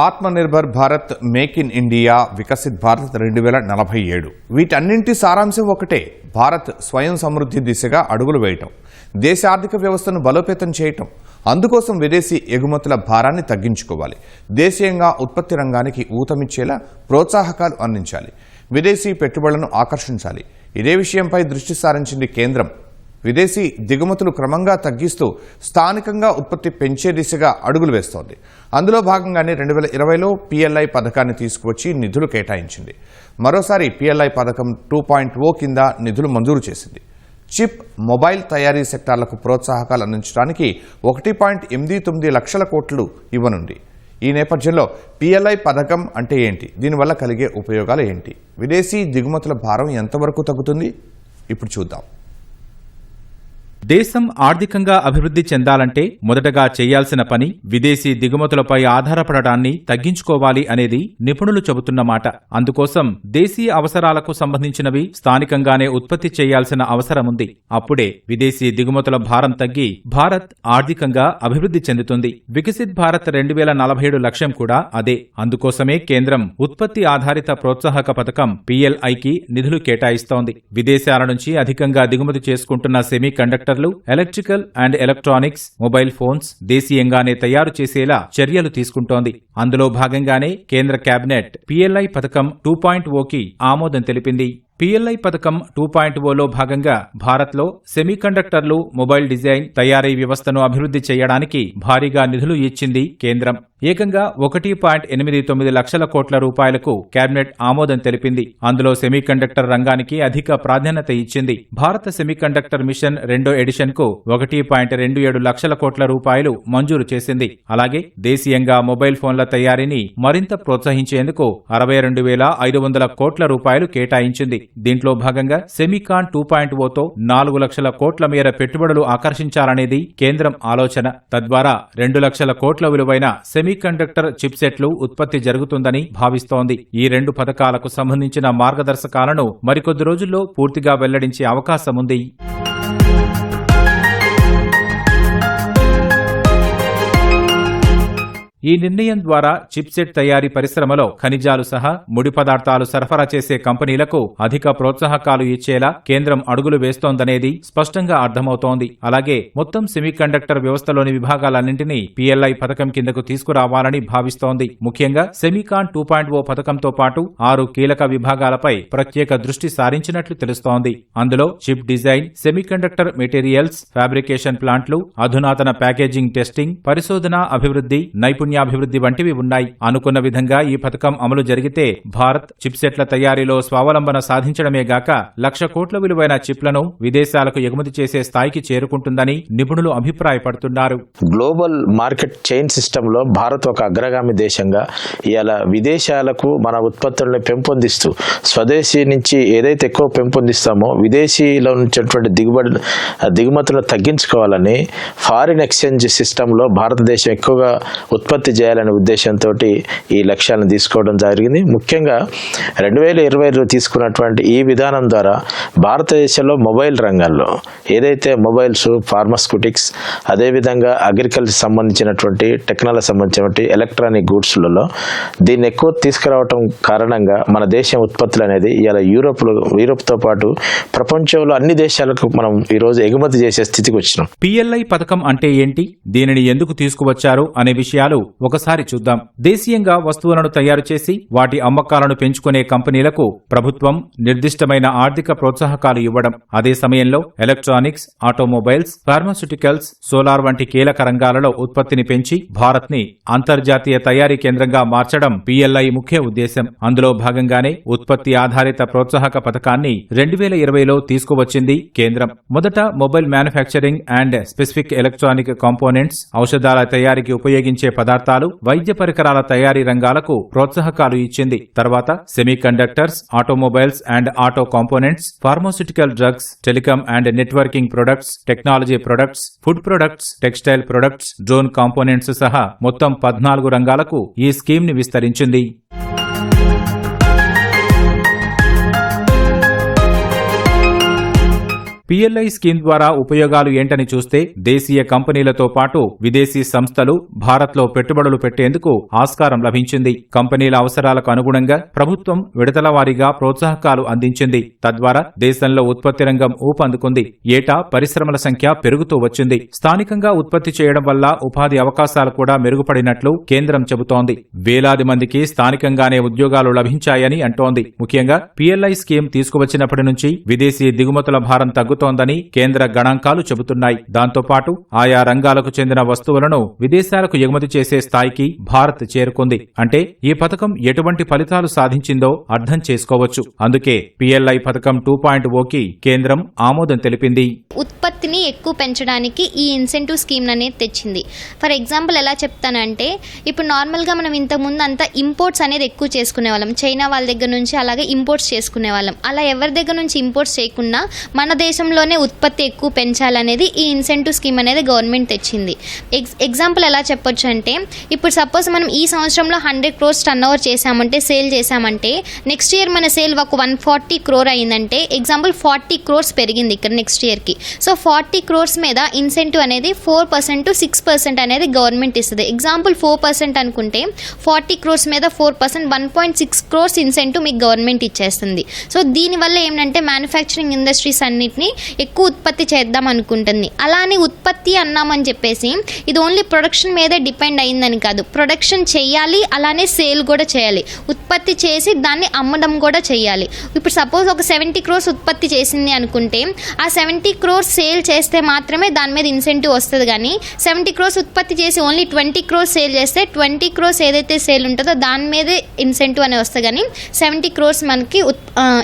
Atmanirbhar Bharat, make in India, Viksit Bharat 2047 వీటన్నింటి సారాంశం ఒకటే. భారత్ స్వయం సమృద్ధి దిశగా అడుగులు వేయటం, దేశ ఆర్థిక వ్యవస్థను బలోపేతం చేయటం. అందుకోసం విదేశీ ఎగుమతుల భారాన్ని తగ్గించుకోవాలి, దేశీయంగా ఉత్పత్తి రంగానికి ఊతమిచ్చేలా ప్రోత్సాహకాలు అందించాలి, విదేశీ పెట్టుబడులను ఆకర్షించాలి. ఇదే విషయంపై దృష్టి సారించింది కేంద్రం. విదేశీ దిగుమతులు క్రమంగా తగ్గిస్తూ స్థానికంగా ఉత్పత్తి పెంచే దిశగా అడుగులు వేస్తోంది. అందులో భాగంగానే 2020లో PLI పథకాన్ని తీసుకువచ్చి నిధులు కేటాయించింది. మరోసారి PLI పథకం 2.0 కింద నిధులు మంజూరు చేసింది. చిప్, మొబైల్ తయారీ సెక్టార్లకు ప్రోత్సాహకాలు అందించడానికి 1.89 లక్షల కోట్లు ఇవ్వనుంది. ఈ నేపథ్యంలో PLI పథకం అంటే ఏంటి, దీనివల్ల కలిగే ఉపయోగాలు ఏంటి, విదేశీ దిగుమతుల భారం ఎంతవరకు తగ్గుతుంది, ఇప్పుడు చూద్దాం. దేశం ఆర్థికంగా అభివృద్ధి చెందాలంటే మొదటగా చేయాల్సిన పని విదేశీ దిగుమతులపై ఆధారపడటాన్ని తగ్గించుకోవాలి అనేది నిపుణులు చెబుతున్న మాట. అందుకోసం దేశీయ అవసరాలకు సంబంధించినవి స్థానికంగానే ఉత్పత్తి చేయాల్సిన అవసరముంది. అప్పుడే విదేశీ దిగుమతుల భారం తగ్గి భారత్ ఆర్థికంగా అభివృద్ధి చెందుతుంది. వికసిత్ భారత్ 2047 లక్ష్యం కూడా అదే. అందుకోసమే కేంద్రం ఉత్పత్తి ఆధారిత ప్రోత్సాహక పథకం PLIకి నిధులు కేటాయిస్తోంది. విదేశాల నుంచి అధికంగా దిగుమతి చేసుకుంటున్న semiconductor, electrical and electronics, mobile phones దేశీయంగానే తయారు చేసేలా చర్యలు తీసుకుంటోంది. అందులో భాగంగానే కేంద్ర కేబినెట్ PLI పథకం 2.0కి ఆమోదం తెలిపింది. PLI పథకం 2.0లో భాగంగా భారత్లో సెమీకండక్టర్లు, మొబైల్ డిజైన్, తయారీ వ్యవస్థను అభివృద్ధి చేయడానికి భారీగా నిధులు ఇచ్చింది కేంద్రం. ఏకంగా 1.89 లక్షల కోట్ల రూపాయలకు కేబినెట్ ఆమోదం తెలిపింది. అందులో సెమీకండక్టర్ రంగానికి అధిక ప్రాధాన్యత ఇచ్చింది. భారత సెమీకండక్టర్ మిషన్ 2వ ఎడిషన్కు 1.27 లక్షల కోట్ల రూపాయలు మంజూరు చేసింది. అలాగే దేశీయంగా మొబైల్ ఫోన్ల తయారీని మరింత ప్రోత్సహించేందుకు 62,500 కోట్ల రూపాయలు కేటాయించింది. దీంట్లో భాగంగా సెమీకాన్ 2.0తో 4 లక్షల కోట్ల మేర పెట్టుబడులు ఆకర్షించాలనేది కేంద్రం ఆలోచన. తద్వారా 2 లక్షల కోట్ల విలువైన సెమీకండక్టర్ చిప్సెట్లు ఉత్పత్తి జరుగుతుందని భావిస్తోంది. ఈ 2 పథకాలకు సంబంధించిన మార్గదర్శకాలను మరికొద్ది రోజుల్లో పూర్తిగా వెల్లడించే అవకాశముంది. ఈ నిర్ణయం ద్వారా చిప్సెట్ తయారీ పరిశ్రమలో ఖనిజాలు సహా ముడి పదార్థాలు సరఫరా చేసే కంపెనీలకు అధిక ప్రోత్సాహకాలు ఇచ్చేలా కేంద్రం అడుగులు వేస్తోందనేది స్పష్టంగా అర్థమవుతోంది. అలాగే మొత్తం సెమీకండక్టర్ వ్యవస్థలోని విభాగాలన్నింటినీ PLI పథకం కిందకు తీసుకురావాలని భావిస్తోంది. ముఖ్యంగా సెమీకాన్ 2.0 పథకంతో పాటు 6 కీలక విభాగాలపై ప్రత్యేక దృష్టి సారించినట్లు తెలుస్తోంది. అందులో chip design, semiconductor materials, fabrication ప్లాంట్లు, అధునాతన ప్యాకేజింగ్, టెస్టింగ్, పరిశోధన, అభివృద్ధి, నైపుణ్యాభివృద్ధి వంటివి ఉన్నాయి. అనుకున్న విధంగా ఈ పథకం అమలు జరిగితే భారత్ చిప్సెట్ల తయారీలో స్వావలంబన సాధించడమే గాక 1,00,000 కోట్ల విలువైన చిప్లను విదేశాలకు ఎగుమతి చేసే స్థాయికి చేరుకుంటుందని నిపుణులు అభిప్రాయపడుతున్నారు. గ్లోబల్ మార్కెట్ చైన్ సిస్టమ్ లో భారత్ ఒక అగ్రగామి దేశంగా ఇలా విదేశాలకు మన ఉత్పత్తులను పెంపొందిస్తూ స్వదేశీ నుంచి ఏదైతే ఎక్కువ పెంపొందిస్తామో విదేశీలో నుంచినటువంటి దిగుమతులను తగ్గించుకోవాలని ఫారిన్ ఎక్స్చేంజ్ సిస్టమ్ లో భారతదేశం ఎక్కువగా ఉత్పత్తి చేయాలనే ఉద్దేశంతో ఈ లక్ష్యాలను తీసుకోవడం జరిగింది. ముఖ్యంగా 2020లో తీసుకున్నటువంటి ఈ విధానం ద్వారా భారతదేశంలో మొబైల్ రంగంలో ఏదైతే మొబైల్స్, ఫార్మాస్యూటిక్స్, అదేవిధంగా అగ్రికల్చర్ సంబంధించినటువంటి టెక్నాలజీ సంబంధించినటువంటి ఎలక్ట్రానిక్ గూడ్స్లలో దీన్ని ఎక్కువ తీసుకురావటం కారణంగా మన దేశం ఉత్పత్తులు అనేది ఇలా యూరోప్తో పాటు ప్రపంచంలో అన్ని దేశాలకు మనం ఈరోజు ఎగుమతి చేసే స్థితికి వచ్చినాం. PLI పథకం అంటే ఏంటి, దీనిని ఎందుకు తీసుకువచ్చారు అనే విషయాలు ఒకసారి చూద్దాం. దేశీయంగా వస్తువులను తయారు చేసి వాటి అమ్మకాలను పెంచుకునే కంపెనీలకు ప్రభుత్వం నిర్దిష్టమైన ఆర్థిక ప్రోత్సాహకాలు ఇవ్వడం, అదే సమయంలో ఎలక్ట్రానిక్స్, ఆటోమొబైల్స్, ఫార్మాస్యూటికల్స్, సోలార్ వంటి కీలక రంగాలలో ఉత్పత్తిని పెంచి భారత్ ని అంతర్జాతీయ తయారీ కేంద్రంగా మార్చడం PLI ముఖ్య ఉద్దేశం. అందులో భాగంగానే ఉత్పత్తి ఆధారిత ప్రోత్సాహక పథకాన్ని 2020లో తీసుకువచ్చింది కేంద్రం. మొదట mobile manufacturing and specific electronic components, ఔషధాల తయారీకి ఉపయోగించే పదార్థాలు, వైద్య పరికరాల తయారీ రంగాలకు ప్రోత్సాహకాలు ఇచ్చింది. తర్వాత semiconductors, automobiles and auto components, pharmaceutical drugs, telecom and networking products, technology products, food products, textile products, drone components సహా మొత్తం 14 రంగాలకు ఈ స్కీమ్ ని విస్తరించింది. PLI స్కీమ్ ద్వారా ఉపయోగాలు ఏంటని చూస్తే దేశీయ కంపెనీలతో పాటు విదేశీ సంస్థలు భారత్లో పెట్టుబడులు పెట్టేందుకు ఆస్కారం లభించింది. కంపెనీల అవసరాలకు అనుగుణంగా ప్రభుత్వం విడతల వారీగా ప్రోత్సాహకాలు అందించింది. తద్వారా దేశంలో ఉత్పత్తి రంగం ఊపందుకుంది. ఏటా పరిశ్రమల సంఖ్య పెరుగుతూ వచ్చింది. స్థానికంగా ఉత్పత్తి చేయడం వల్ల ఉపాధి అవకాశాలు కూడా మెరుగుపడినట్లు కేంద్రం చెబుతోంది. వేలాది మందికి స్థానికంగానే ఉద్యోగాలు లభించాయని అంటోంది. ముఖ్యంగా PLI స్కీమ్ తీసుకువచ్చినప్పటి నుంచి విదేశీ దిగుమతుల భారం తగ్గుతోందని కేంద్ర గణాంకాలు చెబుతున్నాయి. దాంతోపాటు ఆయా రంగాలకు చెందిన వస్తువులను విదేశాలకు ఎగుమతి చేసే స్థాయికి భారత్ చేరుకుంది. అంటే ఈ పథకం ఎటువంటి ఫలితాలు సాధించిందో అర్థం చేసుకోవచ్చు. అందుకే PLI పథకం 2.0కి కేంద్రం ఆమోదం తెలిపింది. ఉత్పత్తిని ఎక్కువ పెంచడానికి ఈ ఇన్సెంటివ్ స్కీమ్ అనేది తెచ్చింది. ఫర్ ఎగ్జాంపుల్ ఎలా చెప్తానంటే, ఇప్పుడు నార్మల్గా మనం ఇంతకుముందు అంతా ఇంపోర్ట్స్ అనేది ఎక్కువ చేసుకునే వాళ్ళం. చైనా వాళ్ళ దగ్గర నుంచి అలాగే ఇంపోర్ట్స్ చేసుకునే వాళ్ళం. అలా ఎవరి దగ్గర నుంచి ఇంపోర్ట్స్ చేయకుండా మన దేశంలోనే ఉత్పత్తి ఎక్కువ పెంచాలనేది ఈ ఇన్సెంటివ్ స్కీమ్ అనేది గవర్నమెంట్ తెచ్చింది. ఎగ్జాంపుల్ ఎలా చెప్పొచ్చు అంటే, ఇప్పుడు సపోజ్ మనం ఈ సంవత్సరంలో 100 crores టర్న్ ఓవర్ చేశామంటే, సేల్ చేశామంటే, నెక్స్ట్ ఇయర్ మన సేల్ ఒక 140 crore అయిందంటే ఎగ్జాంపుల్ 40 crores పెరిగింది ఇక్కడ నెక్స్ట్ ఇయర్కి. సో 40 crores మీద ఇన్సెంటివ్ అనేది 4% to 6% అనేది గవర్నమెంట్ ఇస్తుంది. ఎగ్జాంపుల్ 4% అనుకుంటే 40 crores మీద 4% 1.6 crores ఇన్సెంటివ్ మీకు గవర్నమెంట్ ఇచ్చేస్తుంది. సో దీనివల్ల ఏంటంటే మ్యానుఫ్యాక్చరింగ్ ఇండస్ట్రీస్ అన్నిటిని ఎక్కువ ఉత్పత్తి చేద్దాం అనుకుంటుంది. అలానే ఉత్పత్తి అన్నామని చెప్పేసి ఇది ఓన్లీ ప్రొడక్షన్ మీదే డిపెండ్ అయిందని కాదు. ప్రొడక్షన్ చేయాలి, అలానే సేల్ కూడా చేయాలి. ఉత్పత్తి చేసి దాన్ని అమ్మడం కూడా చేయాలి. ఇప్పుడు సపోజ్ ఒక 70 crores ఉత్పత్తి చేసింది అనుకుంటే ఆ 70 crores సేల్ చేస్తే మాత్రమే దాని మీద ఇన్సెంటివ్ వస్తుంది. కానీ 70 crores ఉత్పత్తి చేసి ఓన్లీ 20 crores సేల్ చేస్తే 20 crores ఏదైతే సేల్ ఉంటుందో దాని మీదే ఇన్సెంటివ్ అనేది వస్తుంది. కానీ 70 crores మనకి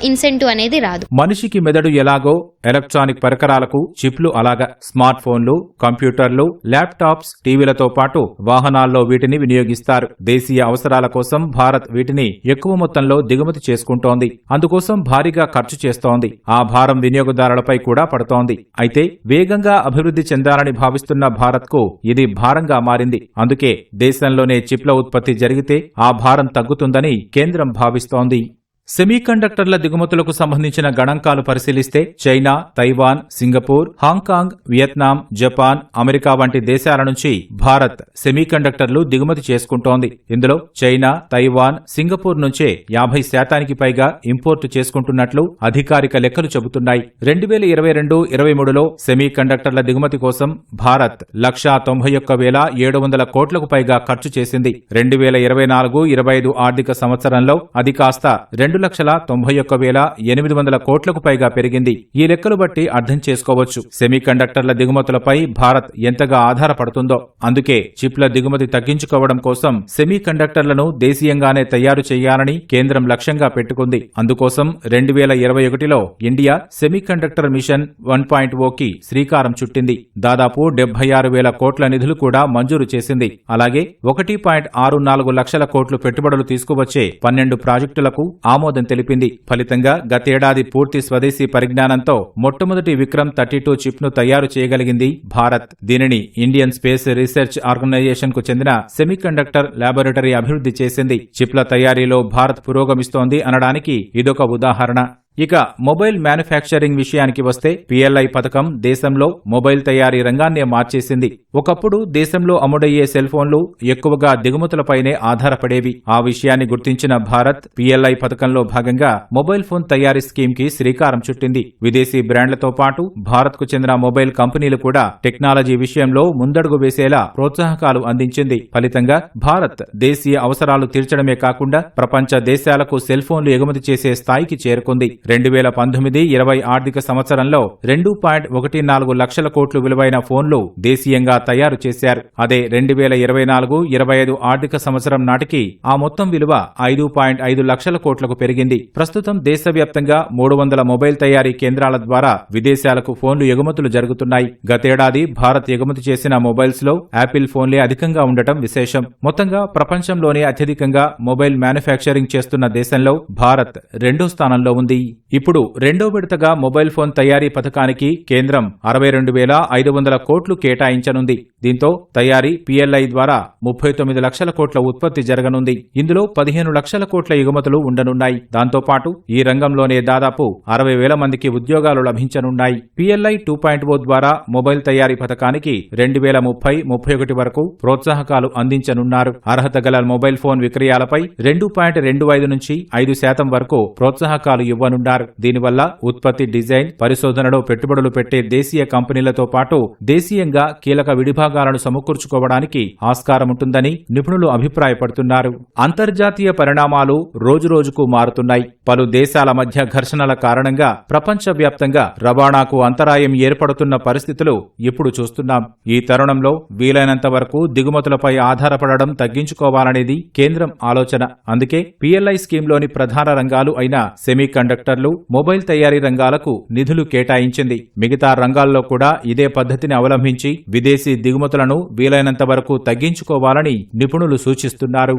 ఇన్సెంటివ్ అనేది రాదు. మనిషికి మెదడు ఎలాగో ఎలక్ట్రానిక్ పరికరాలకు చిప్లు అలాగా. స్మార్ట్ ఫోన్లు, కంప్యూటర్లు, ల్యాప్టాప్స్, టీవీలతో పాటు వాహనాల్లో వీటిని వినియోగిస్తారు. దేశీయ అవసరాల కోసం భారత్ వీటిని ఎక్కువ మొత్తంలో దిగుమతి చేసుకుంటోంది. అందుకోసం భారీగా ఖర్చు చేస్తోంది. ఆ భారం వినియోగదారులపై కూడా పడుతోంది. అయితే వేగంగా అభివృద్ధి చెందాలని భావిస్తున్న భారత్కు ఇది భారంగా మారింది. అందుకే దేశంలోనే చిప్ల ఉత్పత్తి జరిగితే ఆ భారం తగ్గుతుందని కేంద్రం భావిస్తోంది. సెమీకండక్టర్ల దిగుమతులకు సంబంధించిన గణాంకాలు పరిశీలిస్తే China, Taiwan, Singapore, Hong Kong, Vietnam, Japan, America వంటి దేశాల నుంచి భారత్ సెమీకండక్టర్లు దిగుమతి చేసుకుంటోంది. ఇందులో చైనా, తైవాన్, సింగపూర్ నుంచే 50% పైగా ఇంపోర్టు చేసుకుంటున్నట్లు అధికారిక లెక్కలు చెబుతున్నాయి. 2022-23లో సెమీకండక్టర్ల దిగుమతి కోసం భారత్ 191,700 కోట్లకు పైగా ఖర్చు చేసింది. 2024-25 ఆర్థిక సంవత్సరంలో అది కాస్త 2,91,800 కోట్లకు పైగా పెరిగింది. ఈ లెక్కలు బట్టి అర్థం చేసుకోవచ్చు సెమీకండక్టర్ల దిగుమతులపై భారత్ ఎంతగా ఆధారపడుతుందో. అందుకే చిప్ల దిగుమతి తగ్గించుకోవడం కోసం సెమీకండక్టర్లను దేశీయంగానే తయారు చేయాలని కేంద్రం లక్ష్యంగా పెట్టుకుంది. అందుకోసం 2021లో ఇండియా సెమీకండక్టర్ మిషన్ 1.0కి శ్రీకారం చుట్టింది. దాదాపు 76,000 కోట్ల నిధులు కూడా మంజూరు చేసింది. అలాగే 1.64 లక్షల కోట్లు పెట్టుబడులు తీసుకువచ్చే 12 ప్రాజెక్టులకు ఆమోదం తెలిపింది. ఫలితంగా గతేడాది పూర్తి స్వదేశీ పరిజ్ఞానంతో మొట్టమొదటి విక్రమ్ 32 చిప్ ను తయారు చేయగలిగింది భారత్. దీనిని ఇండియన్ స్పేస్ రీసెర్చ్ ఆర్గనైజేషన్ కు చెందిన సెమీకండక్టర్ ల్యాబొరేటరీ అభివృద్ధి చేసింది. చిప్ల తయారీలో భారత్ పురోగమిస్తోంది అనడానికి ఇదొక ఉదాహరణ. ఇక మొబైల్ మ్యానుఫ్యాక్చరింగ్ విషయానికి వస్తే PLI పథకం దేశంలో మొబైల్ తయారీ రంగాన్నే మార్చేసింది. ఒకప్పుడు దేశంలో అమ్ముడయ్యే సెల్ ఫోన్లు ఎక్కువగా దిగుమతులపైనే ఆధారపడేవి. ఆ విషయాన్ని గుర్తించిన భారత్ PLI పథకంలో భాగంగా మొబైల్ ఫోన్ తయారీ స్కీమ్ కి శ్రీకారం చుట్టింది. విదేశీ బ్రాండ్లతో పాటు భారత్ కు చెందిన మొబైల్ కంపెనీలు కూడా టెక్నాలజీ విషయంలో ముందడుగు వేసేలా ప్రోత్సాహకాలు అందించింది. ఫలితంగా భారత్ దేశీయ అవసరాలు తీర్చడమే కాకుండా ప్రపంచ దేశాలకు సెల్ ఫోన్లు ఎగుమతి చేసే స్థాయికి చేరుకుంది. 2019-20 ఆర్థిక సంవత్సరంలో 2.14 లక్షల కోట్లు విలువైన ఫోన్లు దేశీయంగా తయారు చేశారు. అదే 2024-25 ఆర్థిక సంవత్సరం నాటికి ఆ మొత్తం విలువ 5.5 లక్షల కోట్లకు పెరిగింది. ప్రస్తుతం దేశవ్యాప్తంగా 300 మొబైల్ తయారీ కేంద్రాల ద్వారా విదేశాలకు ఫోన్లు ఎగుమతులు జరుగుతున్నాయి. గతేడాది భారత్ ఎగుమతి చేసిన మొబైల్స్ లో యాపిల్ ఫోన్లే అధికంగా ఉండటం విశేషం. మొత్తంగా ప్రపంచంలోనే అత్యధికంగా మొబైల్ మ్యానుఫ్యాక్చరింగ్ చేస్తున్న దేశంలో భారత్ 2వ స్థానంలో ఉంది. ఇప్పుడు రెండో విడతగా మొబైల్ ఫోన్ తయారీ పథకానికి కేంద్రం 62,500 కోట్లు కేటాయించనుంది. దీంతో తయారీ PLI ద్వారా 39 లక్షల కోట్ల ఉత్పత్తి జరగనుంది. ఇందులో 15 లక్షల కోట్ల ఎగుమతులు ఉండనున్నాయి. దాంతోపాటు ఈ రంగంలోనే దాదాపు 60,000 మందికి ఉద్యోగాలు లభించనున్నాయి. PLI 2.0 ద్వారా మొబైల్ తయారీ పథకానికి 2030-31 వరకు ప్రోత్సాహకాలు అందించనున్నారు. అర్హత గల మొబైల్ ఫోన్ విక్రయాలపై 2.25 నుంచి 5% వరకు ప్రోత్సాహకాలు ఇవ్వనున్నారు. దీనివల్ల ఉత్పత్తి, డిజైన్, పరిశోధనలో పెట్టుబడులు పెట్టే దేశీయ కంపెనీలతో పాటు దేశీయంగా కీలక విడిభాగాలను సమకూర్చుకోవడానికి ఆస్కారముంటుందని నిపుణులు అభిప్రాయపడుతున్నారు. అంతర్జాతీయ పరిణామాలు రోజురోజుకు మారుతున్నాయి. పలు దేశాల మధ్య ఘర్షణల కారణంగా ప్రపంచవ్యాప్తంగా రవాణాకు అంతరాయం ఏర్పడుతున్న పరిస్థితులు ఇప్పుడు చూస్తున్నాం. ఈ తరుణంలో వీలైనంత వరకు దిగుమతులపై ఆధారపడడం తగ్గించుకోవాలనేది కేంద్రం ఆలోచన. అందుకే PLI స్కీమ్లోని ప్రధాన రంగాలు అయిన సెమీకండక్టర్లు, మొబైల్ తయారీ రంగాలకు నిధులు కేటాయించింది. మిగతా రంగాల్లో కూడా ఇదే పద్ధతిని అవలంబించి విదేశీ దిగుమతులను వీలైనంత వరకు తగ్గించుకోవాలని నిపుణులు సూచిస్తున్నారు.